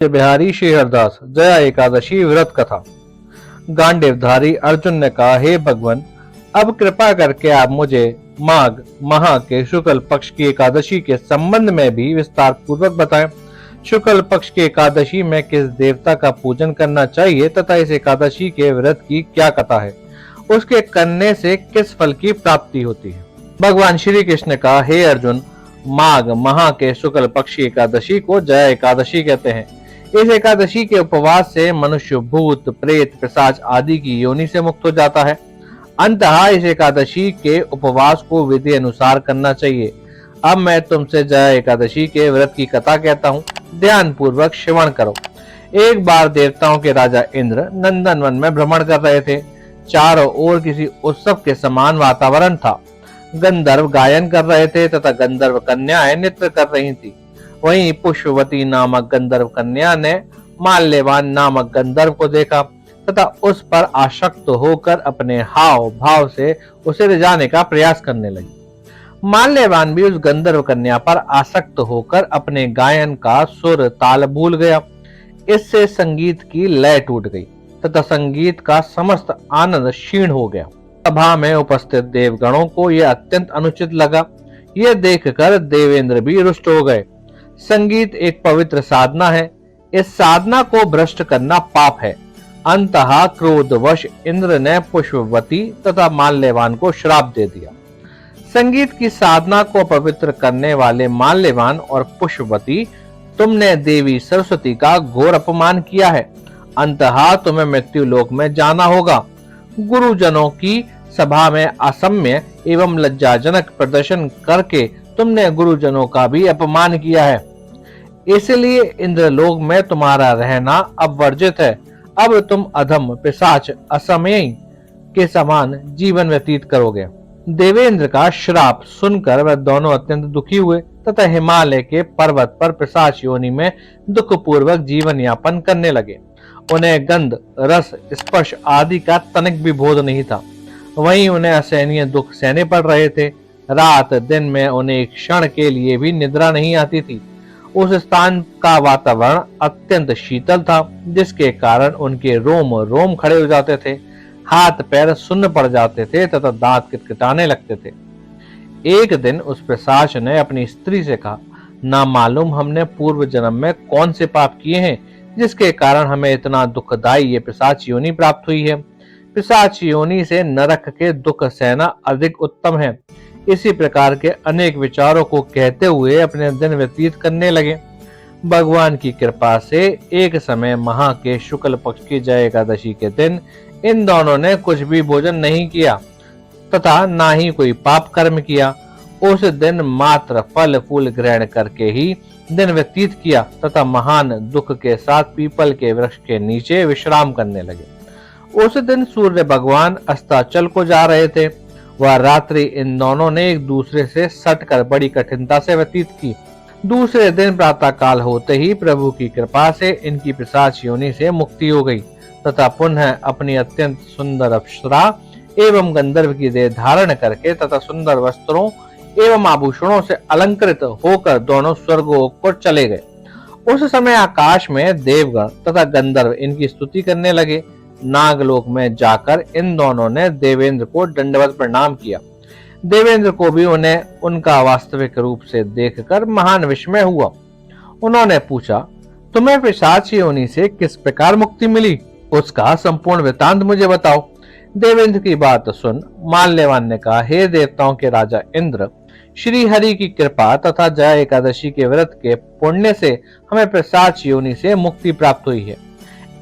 बिहारी श्री हरदास जया एकादशी व्रत कथा। गांडीवधारी अर्जुन ने कहा, हे भगवान, अब कृपा करके आप मुझे माघ माह के शुक्ल पक्ष की एकादशी के संबंध में भी विस्तार पूर्वक बताएं। शुक्ल पक्ष की एकादशी में किस देवता का पूजन करना चाहिए तथा इस एकादशी के व्रत की क्या कथा है, उसके करने से किस फल की प्राप्ति होती है। भगवान श्री कृष्ण ने कहा, हे अर्जुन, माघ माह के शुक्ल पक्ष की एकादशी को जया एकादशी कहते हैं। इस एकादशी के उपवास से मनुष्य भूत प्रेत पिशाच आदि की योनि से मुक्त हो जाता है। अंततः इस एकादशी के उपवास को विधि अनुसार करना चाहिए। अब मैं तुमसे जया एकादशी के व्रत की कथा कहता हूँ, ध्यान पूर्वक श्रवण करो। एक बार देवताओं के राजा इंद्र नंदन वन में भ्रमण कर रहे थे। चारों ओर किसी उत्सव के समान वातावरण था। गंधर्व गायन कर रहे थे तथा गंधर्व कन्याएं नृत्य कर रही थी। वहीं पुष्पवती नामक गंधर्व कन्या ने माल्यवान नामक गंधर्व को देखा तथा उस पर आसक्त होकर अपने हाव भाव से उसे रिझाने का प्रयास करने लगी। माल्यवान भी उस गंधर्व कन्या पर आसक्त होकर अपने गायन का सुर ताल भूल गया। इससे संगीत की लय टूट गई तथा संगीत का समस्त आनंद क्षीण हो गया। सभा में उपस्थित देवगणों को यह अत्यंत अनुचित लगा। यह देखकर देवेंद्र भी रुष्ट हो गए। संगीत एक पवित्र साधना है, इस साधना को भ्रष्ट करना पाप है। अंततः क्रोधवश इंद्र ने पुष्पवती तथा माल्यवान को श्राप दे दिया। संगीत की साधना को पवित्र करने वाले माल्यवान और पुष्पवती, तुमने देवी सरस्वती का घोर अपमान किया है। अंततः तुम्हें मृत्यु लोक में जाना होगा। गुरुजनों की सभा में असम्य एवं लज्जाजनक प्रदर्शन करके तुमने गुरुजनों का भी अपमान किया है। इसलिए इंद्रलोक में तुम्हारा रहना अब वर्जित है। अब तुम अधम पिशाच असमयी के समान जीवन व्यतीत करोगे। देवेंद्र का श्राप सुनकर वह दोनों अत्यंत दुखी हुए तथा हिमालय के पर्वत पर पिशाच योनि में दुख पूर्वक जीवन यापन करने लगे। उन्हें गंध रस स्पर्श आदि का तनिक भी बोध नहीं था। वहीं उन्हें असहनीय दुख सहने पड़ रहे थे। रात दिन में उन्हें एक क्षण के लिए भी निद्रा नहीं आती थी। उस स्थान का वातावरण अत्यंत शीतल था, जिसके कारण उनके रोम रोम खड़े हो जाते थे, हाथ पैर सुन्न पड़ जाते थे तथा दांत किटकिटाने लगते थे। एक दिन उस पिशाच ने अपनी स्त्री से कहा, ना मालूम हमने पूर्व जन्म में कौन से पाप किए हैं जिसके कारण हमें इतना दुखदायी ये पिशाच योनि प्राप्त हुई है। पिशाच योनि से नरक के दुख सहना अधिक उत्तम है। इसी प्रकार के अनेक विचारों को कहते हुए अपने दिन व्यतीत करने लगे। भगवान की कृपा से एक समय माह के शुक्ल पक्ष की जया एकादशी के दिन इन दोनों ने कुछ भी भोजन नहीं किया तथा ना ही कोई पाप कर्म किया। उस दिन मात्र फल फूल ग्रहण करके ही दिन व्यतीत किया तथा महान दुख के साथ पीपल के वृक्ष के नीचे विश्राम करने लगे। उस दिन सूर्य भगवान अस्ताचल को जा रहे थे। वह रात्रि इन दोनों ने एक दूसरे से सटकर बड़ी कठिनता से व्यतीत की। दूसरे दिन प्रातः काल होते ही प्रभु की कृपा से इनकी पिशाच योनि से मुक्ति हो गई तथा पुनः अपनी अत्यंत सुंदर अप्सरा एवं गंधर्व की देह धारण करके तथा सुंदर वस्त्रों एवं आभूषणों से अलंकृत होकर दोनों स्वर्गलोक को चले गए। उस समय आकाश में देवगण तथा गंधर्व इनकी स्तुति करने लगे। नागलोक में जाकर इन दोनों ने देवेंद्र को दंडवत प्रणाम किया। देवेंद्र को भी उन्हें उनका वास्तविक रूप से देखकर महान विस्मय हुआ। उन्होंने पूछा, तुम्हें पिशाच योनि से किस प्रकार मुक्ति मिली, उसका संपूर्ण वृतांत मुझे बताओ। देवेंद्र की बात सुन माल्यवान ने कहा, हे देवताओं के राजा इंद्र, श्री हरि की कृपा तथा जया एकादशी के व्रत के पुण्य से हमें पिशाच योनि से मुक्ति प्राप्त हुई है।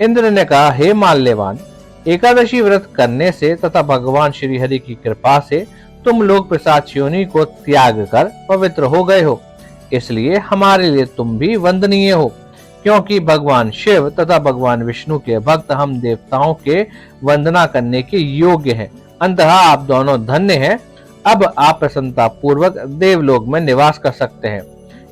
इंद्र ने कहा, हे माल्यवान, एकादशी व्रत करने से तथा भगवान श्री हरि की कृपा से तुम लोग पिशाच योनि को त्याग कर पवित्र हो गए हो। इसलिए हमारे लिए तुम भी वंदनीय हो, क्योंकि भगवान शिव तथा भगवान विष्णु के भक्त हम देवताओं के वंदना करने के योग्य हैं। अंततः आप दोनों धन्य हैं। अब आप प्रसन्नता पूर्वक देवलोक में निवास कर सकते हैं।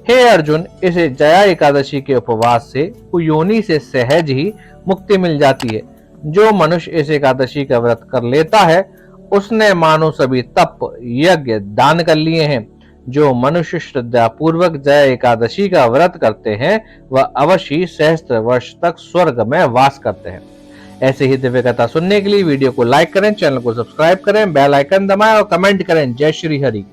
हे अर्जुन, इस जया एकादशी के उपवास से कुयोनि से सहज ही मुक्ति मिल जाती है। जो मनुष्य इस एकादशी का व्रत कर लेता है, उसने मानो सभी तप यज्ञ दान कर लिए हैं। जो मनुष्य श्रद्धा पूर्वक जया एकादशी का व्रत करते हैं वह अवश्य ही सहस्त्र वर्ष तक स्वर्ग में वास करते हैं। ऐसे ही दिव्य कथा सुनने के लिए वीडियो को लाइक करें, चैनल को सब्सक्राइब करें, बेल आइकन दबाएं और कमेंट करें। जय श्री हरि।